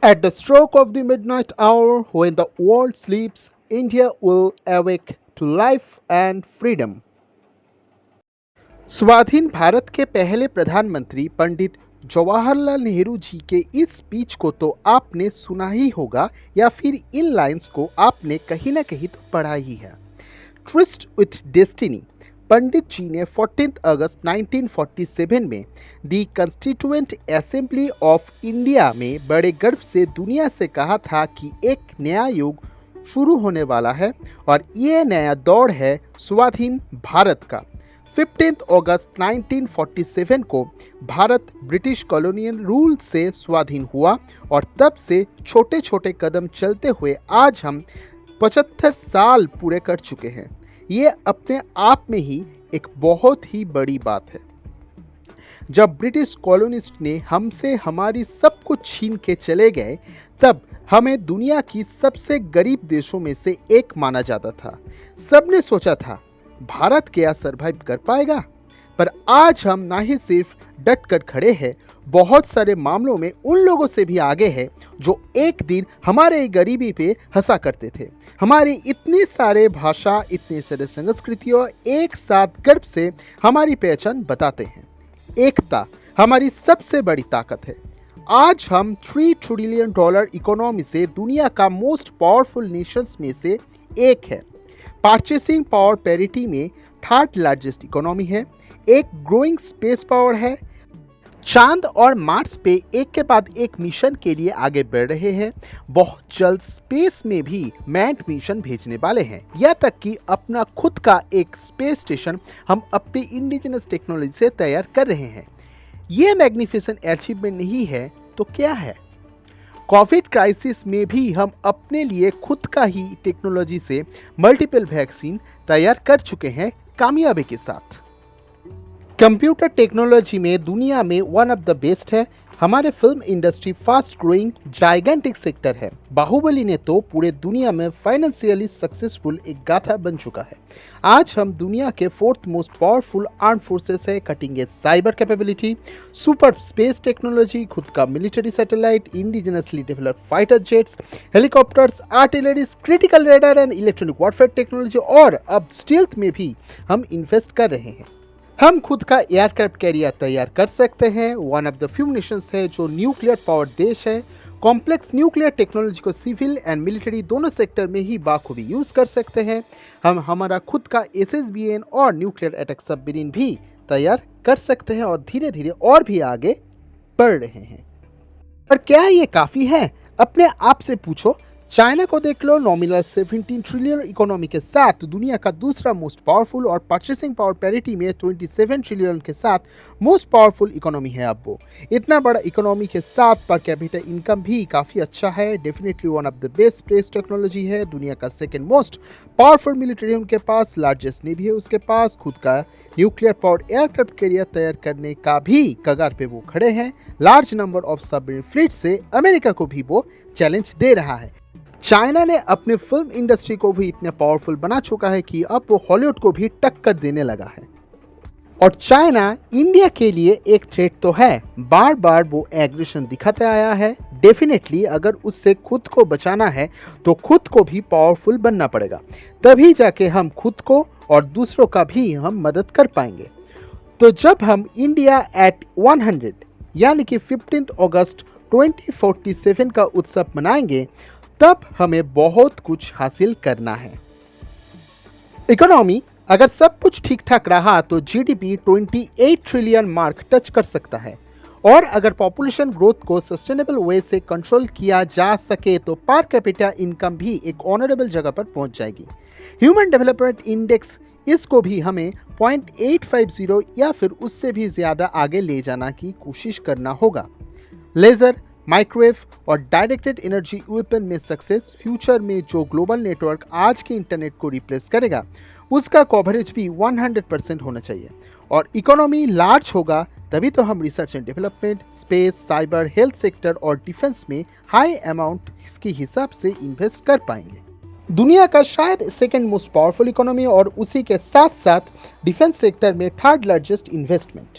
At the stroke of the midnight hour, when the world sleeps, India will awake to life and freedom. स्वाधीन भारत के पहले प्रधानमंत्री पंडित जवाहरलाल नेहरू जी के इस स्पीच को तो आपने सुना ही होगा या फिर इन लाइंस को आपने कहीं ना कहीं तो पढ़ा ही है। Twist with destiny. Pandit ji ने 14 अगस्त 1947 में the constituent assembly of India में बड़े गर्व से दुनिया से कहा था कि एक नया युग शुरू होने वाला है और ये नया दौर है स्वाधीन भारत का। 15 अगस्त 1947 को भारत ब्रिटिश कॉलोनियल रूल से स्वाधीन हुआ और तब से छोटे छोटे कदम चलते हुए आज हम 75 साल पूरे कर चुके हैं। ये अपने आप में ही एक बहुत ही बड़ी बात है। जब ब्रिटिश कॉलोनिस्ट ने हमसे हमारी सब कुछ छीन के चले गए तब हमें दुनिया की सबसे गरीब देशों में से एक माना जाता था। सबने सोचा था भारत क्या सरवाइव कर पाएगा, पर आज हम ना ही सिर्फ डट कर खड़े हैं, बहुत सारे मामलों में उन लोगों से भी आगे हैं जो एक दिन हमारे गरीबी पे हंसा करते थे। हमारी इतने सारे भाषा, इतने सारे संस्कृतियों एक साथ गर्व से हमारी पहचान बताते हैं। एकता हमारी सबसे बड़ी ताकत है। आज हम $3 ट्रिलियन इकोनॉमी से दुनिया का मोस्ट पावरफुल नेशंस में से एक है। परचेसिंग पावर पैरिटी में थर्ड लार्जेस्ट इकोनॉमी है। एक ग्रोइंग स्पेस पावर है। चांद और मार्स पे एक के बाद एक मिशन के लिए आगे बढ़ रहे हैं। बहुत जल्द स्पेस में भी मैन्ड मिशन भेजने वाले हैं, या तक कि अपना खुद का एक स्पेस स्टेशन हम अपनी इंडिजिनस टेक्नोलॉजी से तैयार कर रहे हैं। ये मैग्निफिसेंट अचीवमेंट नहीं है तो क्या है? कोविड क्राइसिस में भी हम अपने लिए खुद का ही टेक्नोलॉजी से मल्टीपल वैक्सीन तैयार कर चुके हैं कामयाबी के साथ। कंप्यूटर टेक्नोलॉजी में दुनिया में वन ऑफ द बेस्ट है। हमारे film industry fast growing gigantic sector है। बाहुबली ने तो पूरे दुनिया में फाइनेंशियली सक्सेसफुल एक गाथा बन चुका है। आज हम दुनिया के 4th most powerful arm forces है। Cutting edge cyber capability, super space technology, खुद का military satellite, indigenously developed fighter jets, helicopters, artilleries, critical radar and electronic warfare technology और अब स्टील्थ में भी हम इन्वेस्ट कर रहे हैं। हम खुद का एयरक्राफ्ट कैरियर तैयार कर सकते हैं। One of the few Nations है जो न्यूक्लियर पावर देश है। कॉम्प्लेक्स न्यूक्लियर टेक्नोलॉजी को सिविल एंड मिलिट्री दोनों सेक्टर में ही बाखूबी यूज़ कर सकते हैं। हम हमारा खुद का SSBN और न्यूक्लियर अटैक सबमरीन भी तैयार कर सकते हैं और धीरे धीरे और भी आगे बढ़ रहे हैं। पर क्या ये काफ़ी है? अपने आप से पूछो। चाइना को देख लो, नॉमिनल 17 ट्रिलियन इकोनॉमी के साथ दुनिया का दूसरा मोस्ट पावरफुल और परचेसिंग पावर पैरिटी में 27 ट्रिलियन के साथ मोस्ट पावरफुल इकोनॉमी है। अब वो इतना बड़ा इकोनॉमी के साथ पर कैपिटल इनकम भी काफ़ी अच्छा है। Definitely one of the best space technology है। दुनिया का सेकेंड मोस्ट पावरफुल मिलिट्री उनके पास, लार्जेस्ट नेवी है उसके पास, खुद का न्यूक्लियर पावर एयरक्राफ्ट कैरियर तैयार करने का भी कगार पे वो खड़े हैं। Large number of submarine fleet से अमेरिका को भी वो चैलेंज दे रहा है। चाइना ने अपने फिल्म इंडस्ट्री को भी इतने पावरफुल बना चुका है कि अब वो हॉलीवुड को भी टक्कर देने लगा है। और चाइना इंडिया के लिए एक थ्रेट तो है, बार बार वो एग्रेशन दिखाते आया है। डेफिनेटली अगर उससे खुद को बचाना है तो खुद को भी पावरफुल बनना पड़ेगा, तभी जाके हम खुद को और दूसरों का भी हम मदद कर पाएंगे। तो जब हम इंडिया एट 100 यानी कि 15 अगस्त 2047 का उत्सव मनाएंगे, तब हमें बहुत कुछ हासिल करना है। इकोनॉमी अगर सब कुछ ठीक ठाक रहा तो GDP 28 ट्रिलियन मार्क टच कर सकता है। और अगर पॉपुलेशन ग्रोथ को सस्टेनेबल वे से कंट्रोल किया जा सके तो पर कैपिटा इनकम भी एक ऑनरेबल जगह पर पहुंच जाएगी। ह्यूमन डेवलपमेंट इंडेक्स, इसको भी हमें 0.850 या फिर उससे भी ज़्यादा आगे ले जाना की कोशिश करना होगा। लेज़र, माइक्रोवेव और डायरेक्टेड एनर्जी वेपन में सक्सेस, फ्यूचर में जो ग्लोबल नेटवर्क आज के इंटरनेट को रिप्लेस करेगा उसका कवरेज भी 100% होना चाहिए। और इकोनॉमी लार्ज होगा तभी तो हम research and development, space, cyber, health sector और डिफेंस में हाई अमाउंट के हिसाब से इन्वेस्ट कर पाएंगे। दुनिया का शायद सेकेंड मोस्ट पावरफुल इकोनॉमी और उसी के साथ साथ डिफेंस सेक्टर में थर्ड लार्जेस्ट इन्वेस्टमेंट।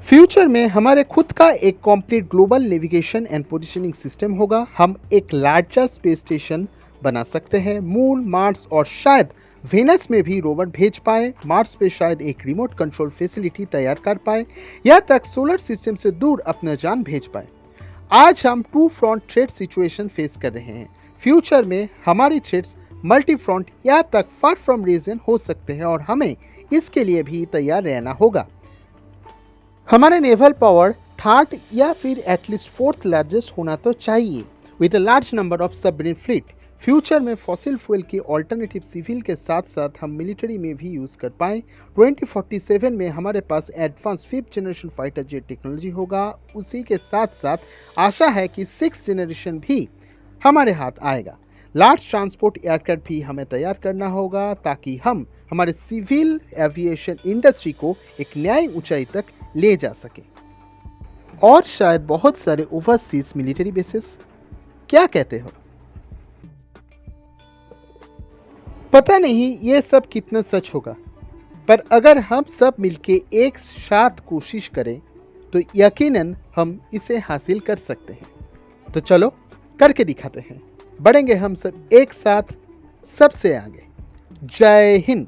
फ्यूचर में हमारे खुद का एक complete global navigation and positioning system होगा। हम एक लार्जर स्पेस स्टेशन बना सकते हैं। मून, मार्स और शायद वेनस में भी रोवर भेज पाए। मार्स पे शायद एक रिमोट कंट्रोल फैसिलिटी तैयार कर पाए। यहाँ तक सोलर सिस्टम से दूर अपना जान भेज पाए। आज हम two front threat situation face कर रहे हैं। फ्यूचर में हमारी थ्रेट्स मल्टी फ्रंट या तक फार फ्रॉम रीजन हो सकते हैं और हमें इसके लिए भी तैयार रहना होगा। हमारे नेवल पावर थर्ड या फिर एटलीस्ट फोर्थ लार्जेस्ट होना तो चाहिए with a large number of submarine fleet. Future में फॉसिल फ्यूल की ऑल्टरनेटिव सिविल के साथ साथ हम मिलिट्री में भी यूज़ कर पाएँ। 2047 में हमारे पास advance 5th generation fighter jet technology होगा। उसी के साथ साथ आशा है कि 6th जनरेशन भी हमारे हाथ आएगा। लार्ज ट्रांसपोर्ट एयरक्राफ्ट भी हमें तैयार करना होगा ताकि हम हमारे सिविल एविएशन इंडस्ट्री को एक नई ऊंचाई तक ले जा सके। और शायद बहुत सारे ओवरसीज मिलिट्री बेसिस। क्या कहते हो? पता नहीं ये सब कितना सच होगा, पर अगर हम सब मिलके एक साथ कोशिश करें तो यकीनन हम इसे हासिल कर सकते हैं। तो चलो करके दिखाते हैं। बढ़ेंगे हम सब एक साथ सबसे आगे। जय हिंद।